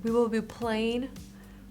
we will be playing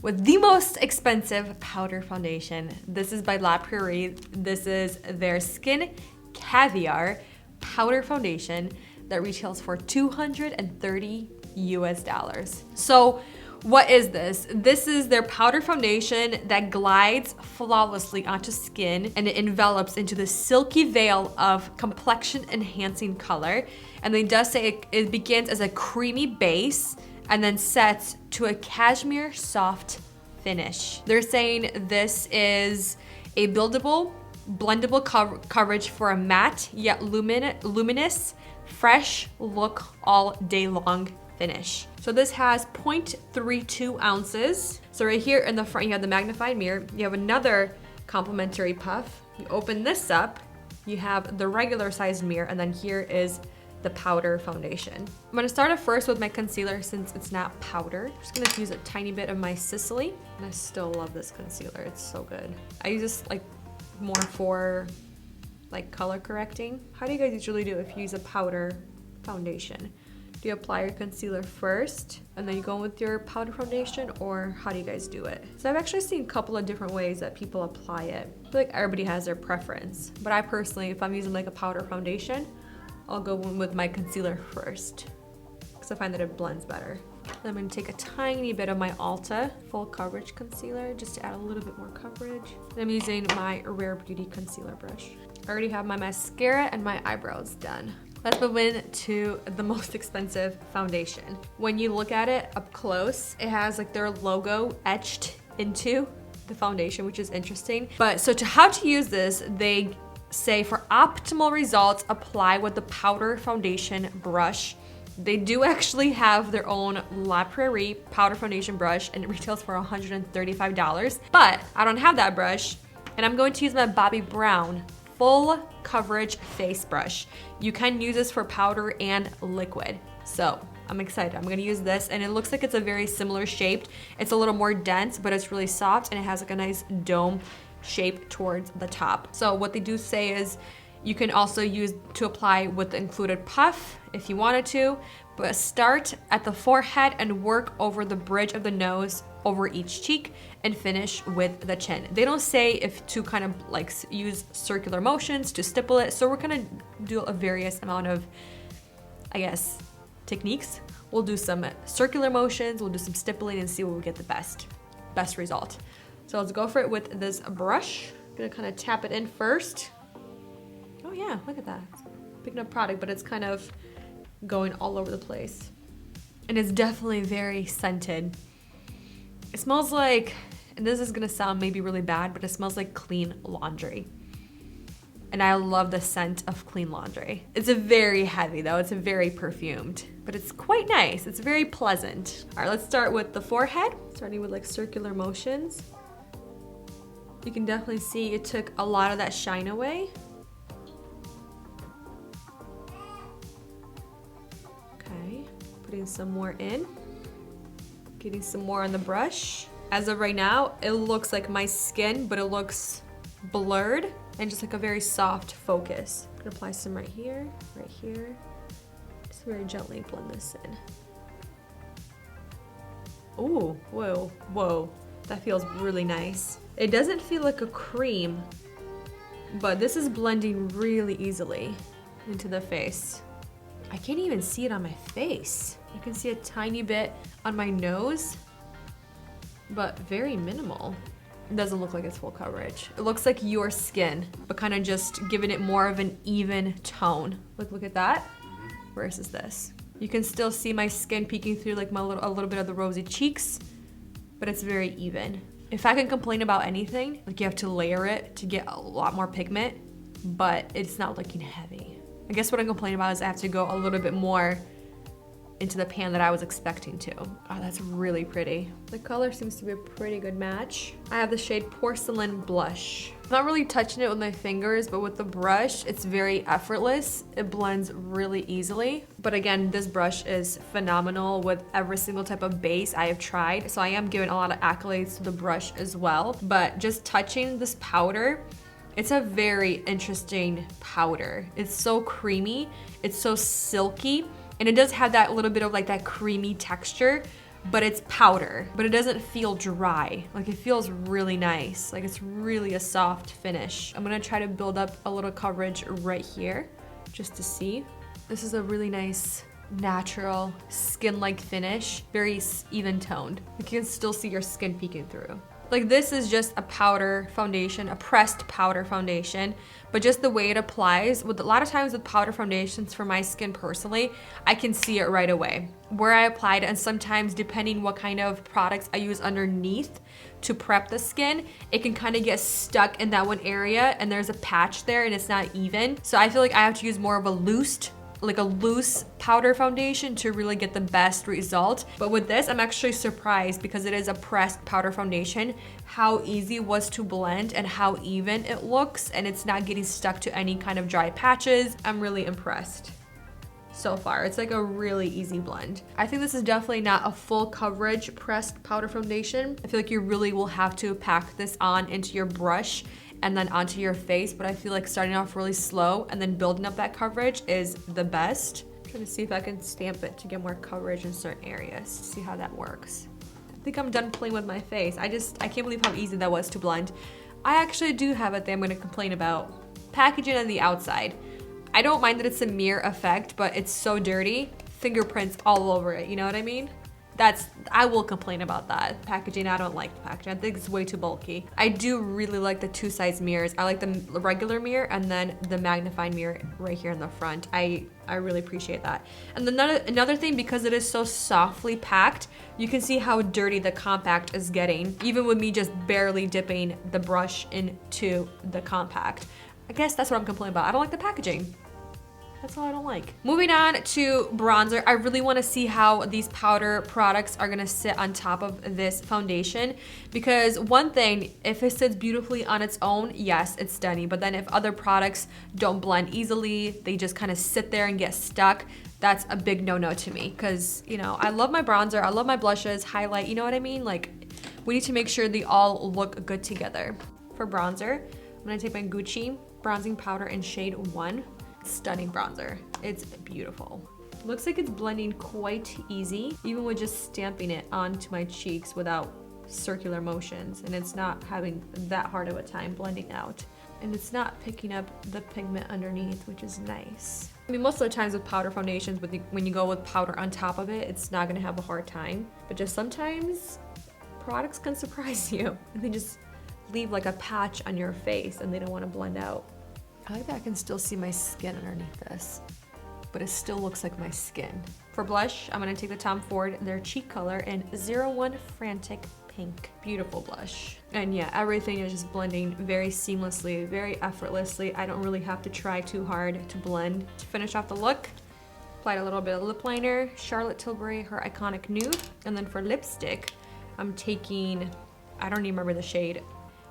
with the most expensive powder foundation. This is by La Prairie. This is their Skin Caviar powder foundation that retails for $230 US. So what is this? This is their powder foundation that glides flawlessly onto skin, and it envelops into the silky veil of complexion enhancing color. And they does say it begins as a creamy base and then sets to a cashmere soft finish. They're saying this is a buildable, blendable coverage for a matte yet luminous, fresh look all day long finish. So this has 0.32 ounces. So right here in the front, you have the magnified mirror. You have another complimentary puff. You open this up, you have the regular sized mirror, and then here is the powder foundation. I'm gonna start off first with my concealer since it's not powder. I'm just gonna use a tiny bit of my Sicily, and I still love this concealer. It's so good. I use this like more for like color correcting. How do you guys usually do if you use a powder foundation? Do you apply your concealer first and then you go with your powder foundation, or how do you guys do it? So I've actually seen a couple of different ways that people apply it. I feel like everybody has their preference, but I personally, if I'm using like a powder foundation, I'll go with my concealer first because I find that it blends better. Then I'm gonna take a tiny bit of my Ulta full coverage concealer just to add a little bit more coverage. And I'm using my Rare Beauty concealer brush. I already have my mascara and my eyebrows done. Let's move into the most expensive foundation. When you look at it up close, it has like their logo etched into the foundation, which is interesting. But so how to use this, they say for optimal results, apply with the powder foundation brush. They do actually have their own La Prairie powder foundation brush, and it retails for $135. But I don't have that brush, and I'm going to use my Bobbi Brown full coverage face brush. You can use this for powder and liquid. So I'm excited. I'm gonna use this, and it looks like it's a very similar shaped. It's a little more dense, but it's really soft, and it has like a nice dome shape towards the top. So what they do say is you can also use to apply with the included puff if you wanted to, but start at the forehead and work over the bridge of the nose, over each cheek, and finish with the chin. They don't say if to kind of like use circular motions to stipple it, so we're gonna do a various amount of, I guess, techniques. We'll do some circular motions, we'll do some stippling, and see what we get the best result. So let's go for it with this brush. I'm gonna kind of tap it in first. Oh yeah, look at that. It's picking up product, but it's kind of going all over the place. And it's definitely very scented. It smells like, and this is gonna sound maybe really bad, but it smells like clean laundry. And I love the scent of clean laundry. It's a very heavy though, it's a very perfumed, but it's quite nice. It's very pleasant. All right, let's start with the forehead, starting with like circular motions. You can definitely see it took a lot of that shine away. Okay, putting some more in. Getting some more on the brush. As of right now, it looks like my skin, but it looks blurred and just like a very soft focus. I'm gonna apply some right here. Just very gently blend this in. Ooh, whoa. That feels really nice. It doesn't feel like a cream, but this is blending really easily into the face. I can't even see it on my face. You can see a tiny bit on my nose, but very minimal. It doesn't look like it's full coverage. It looks like your skin, but kind of just giving it more of an even tone. Look at that versus this. You can still see my skin peeking through like a little bit of the rosy cheeks, but it's very even. If I can complain about anything, like you have to layer it to get a lot more pigment, but it's not looking heavy. I guess what I'm complaining about is I have to go a little bit more into the pan that I was expecting to. Oh, that's really pretty. The color seems to be a pretty good match. I have the shade Porcelain Blush. I'm not really touching it with my fingers, but with the brush, it's very effortless. It blends really easily. But again, this brush is phenomenal with every single type of base I have tried. So I am giving a lot of accolades to the brush as well. But just touching this powder, it's a very interesting powder. It's so creamy, it's so silky, and it does have that little bit of like that creamy texture, but it's powder, but it doesn't feel dry. Like it feels really nice. Like it's really a soft finish. I'm gonna try to build up a little coverage right here just to see. This is a really nice, natural, skin-like finish, very even toned. You can still see your skin peeking through. Like this is just a powder foundation, a pressed powder foundation, but just the way it applies, with a lot of times with powder foundations for my skin personally, I can see it right away where I applied, and sometimes depending what kind of products I use underneath to prep the skin, it can kind of get stuck in that one area and there's a patch there and it's not even. So I feel like I have to use more of a loose powder foundation to really get the best result. But with this, I'm actually surprised because it is a pressed powder foundation, how easy it was to blend and how even it looks, and it's not getting stuck to any kind of dry patches. I'm really impressed so far. It's like a really easy blend. I think this is definitely not a full coverage pressed powder foundation. I feel like you really will have to pack this on into your brush and then onto your face, but I feel like starting off really slow and then building up that coverage is the best. I'm trying to see if I can stamp it to get more coverage in certain areas, see how that works. I think I'm done playing with my face. I can't believe how easy that was to blend. I actually do have a thing I'm gonna complain about. Packaging on the outside. I don't mind that it's a mirror effect, but it's so dirty. Fingerprints all over it, you know what I mean? I will complain about that. Packaging, I don't like the packaging. I think it's way too bulky. I do really like the two size mirrors. I like the regular mirror and then the magnifying mirror right here in the front. I really appreciate that. And then another thing, because it is so softly packed, you can see how dirty the compact is getting, even with me just barely dipping the brush into the compact. I guess that's what I'm complaining about. I don't like the packaging. That's all I don't like. Moving on to bronzer, I really wanna see how these powder products are gonna sit on top of this foundation, because one thing, if it sits beautifully on its own, yes, it's stunning, but then if other products don't blend easily, they just kind of sit there and get stuck, that's a big no-no to me, because, you know, I love my bronzer, I love my blushes, highlight, you know what I mean? Like, we need to make sure they all look good together. For bronzer, I'm gonna take my Gucci bronzing powder in shade 1. Stunning bronzer. It's beautiful. Looks like it's blending quite easy, even with just stamping it onto my cheeks without circular motions, and it's not having that hard of a time blending out. And it's not picking up the pigment underneath, which is nice. I mean, most of the times with powder foundations, when you go with powder on top of it, it's not gonna have a hard time. But just sometimes, products can surprise you, and they just leave like a patch on your face and they don't wanna blend out. I like that I can still see my skin underneath this, but it still looks like my skin. For blush, I'm gonna take the Tom Ford, their cheek color in 01 Frantic Pink. Beautiful blush. And yeah, everything is just blending very seamlessly, very effortlessly. I don't really have to try too hard to blend. To finish off the look, applied a little bit of lip liner, Charlotte Tilbury, her iconic nude. And then for lipstick, I'm taking, I don't even remember the shade,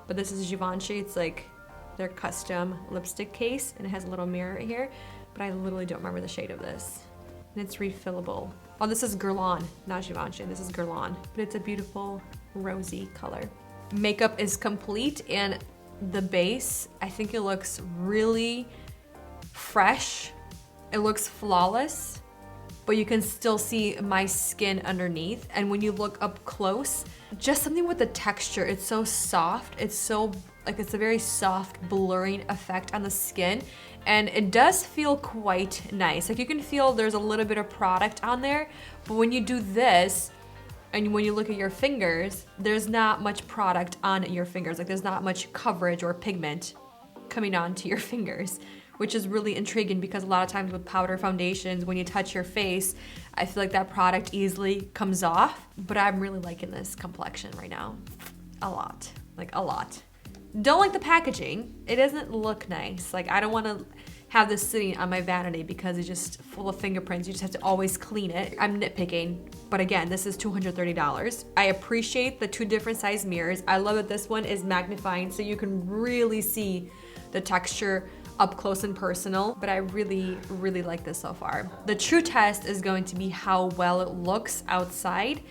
but this is Givenchy. It's like their custom lipstick case, and it has a little mirror right here, but I literally don't remember the shade of this. And it's refillable. Oh, this is Guerlain, not Givenchy, this is Guerlain, but it's a beautiful rosy color. Makeup is complete, and the base, I think it looks really fresh. It looks flawless, but you can still see my skin underneath. And when you look up close, just something with the texture, it's so soft, it's so, like, it's a very soft blurring effect on the skin, and it does feel quite nice. Like, you can feel there's a little bit of product on there, but when you do this and when you look at your fingers, there's not much product on your fingers. Like, there's not much coverage or pigment coming onto your fingers, which is really intriguing, because a lot of times with powder foundations, when you touch your face, I feel like that product easily comes off. But I'm really liking this complexion right now. A lot, like a lot. Don't like the packaging. It doesn't look nice. Like, I don't want to have this sitting on my vanity because it's just full of fingerprints. You just have to always clean it. I'm nitpicking, but again, this is $230. I appreciate the 2 different size mirrors. I love that this one is magnifying, so you can really see the texture up close and personal, but I really, really like this so far. The true test is going to be how well it looks outside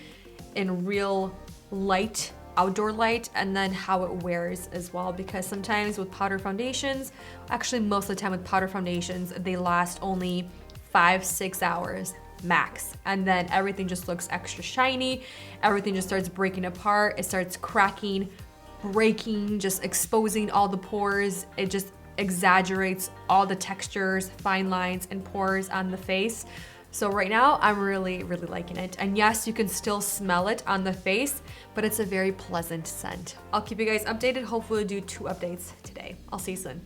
in real light, outdoor light, and then how it wears as well, because sometimes with powder foundations, actually most of the time with powder foundations, they last only 5-6 hours. max. And then everything just looks extra shiny. Everything just starts breaking apart. It starts cracking, breaking, just exposing all the pores. It just exaggerates all the textures, fine lines, and pores on the face. So right now, I'm really, really liking it. And yes, you can still smell it on the face, but it's a very pleasant scent. I'll keep you guys updated. Hopefully do 2 updates today. I'll see you soon.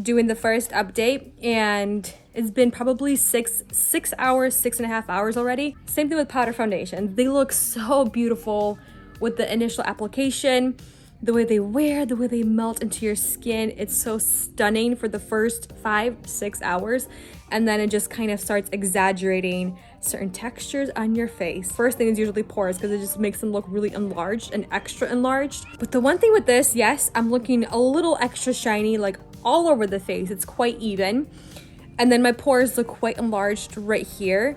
Doing the first update, and it's been probably 6.5 hours already. Same thing with powder foundation. They look so beautiful with the initial application. The way they wear, the way they melt into your skin, it's so stunning for the first 5-6 hours. And then it just kind of starts exaggerating certain textures on your face. First thing is usually pores because it just makes them look really enlarged and extra enlarged. But the one thing with this, yes, I'm looking a little extra shiny, like all over the face. It's quite even. And then my pores look quite enlarged right here.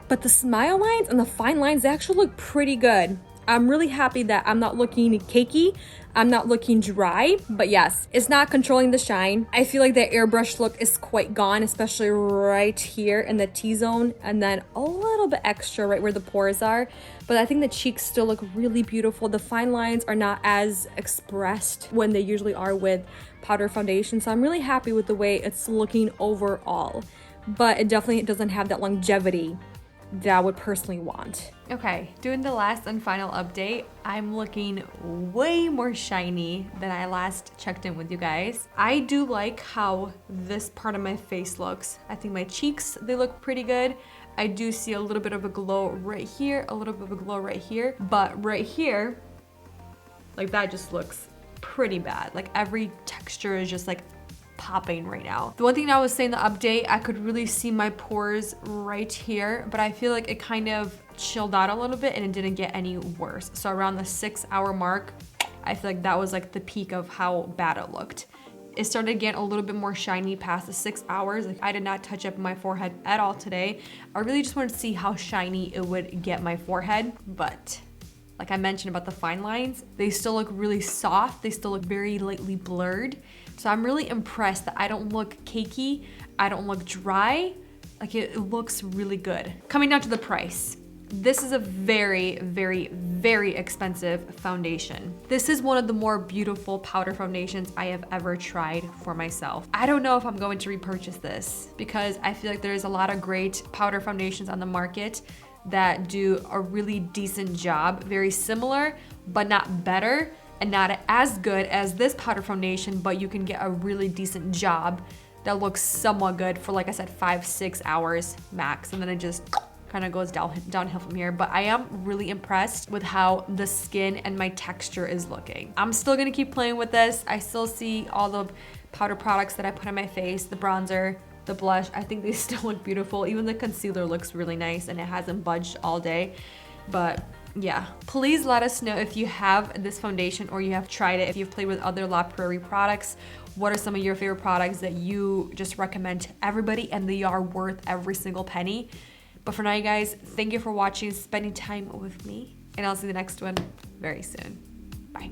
But the smile lines and the fine lines, they actually look pretty good. I'm really happy that I'm not looking cakey. I'm not looking dry, but yes, it's not controlling the shine. I feel like the airbrush look is quite gone, especially right here in the T-zone, and then a little bit extra right where the pores are. But I think the cheeks still look really beautiful. The fine lines are not as expressed when they usually are with powder foundation. So I'm really happy with the way it's looking overall, but it definitely doesn't have that longevity that I would personally want. Okay, doing the last and final update, I'm looking way more shiny than I last checked in with you guys. I do like how this part of my face looks. I think my cheeks, they look pretty good. I do see a little bit of a glow right here, a little bit of a glow right here, but right here, like that just looks pretty bad. Like every texture is just like popping right now. The one thing I was saying in the update, I could really see my pores right here, but I feel like it kind of chilled out a little bit and it didn't get any worse. So around the 6-hour mark, I feel like that was like the peak of how bad it looked. It started getting a little bit more shiny past the 6 hours. Like I did not touch up my forehead at all today. I really just wanted to see how shiny it would get my forehead, but like I mentioned about the fine lines, they still look really soft. They still look very lightly blurred. So I'm really impressed that I don't look cakey. I don't look dry. Like it looks really good. Coming down to the price. This is a very, very, very expensive foundation. This is one of the more beautiful powder foundations I have ever tried for myself. I don't know if I'm going to repurchase this because I feel like there's a lot of great powder foundations on the market that do a really decent job, very similar, but not better and not as good as this powder foundation, but you can get a really decent job that looks somewhat good for, like I said, 5-6 hours max. And then it just kind of goes downhill from here. But I am really impressed with how the skin and my texture is looking. I'm still gonna keep playing with this. I still see all the powder products that I put on my face, the bronzer, the blush, I think they still look beautiful. Even the concealer looks really nice and it hasn't budged all day. But yeah, please let us know if you have this foundation or you have tried it, if you've played with other La Prairie products. What are some of your favorite products that you just recommend to everybody and they are worth every single penny? But for now, you guys, thank you for watching, spending time with me, and I'll see you in the next one very soon. Bye.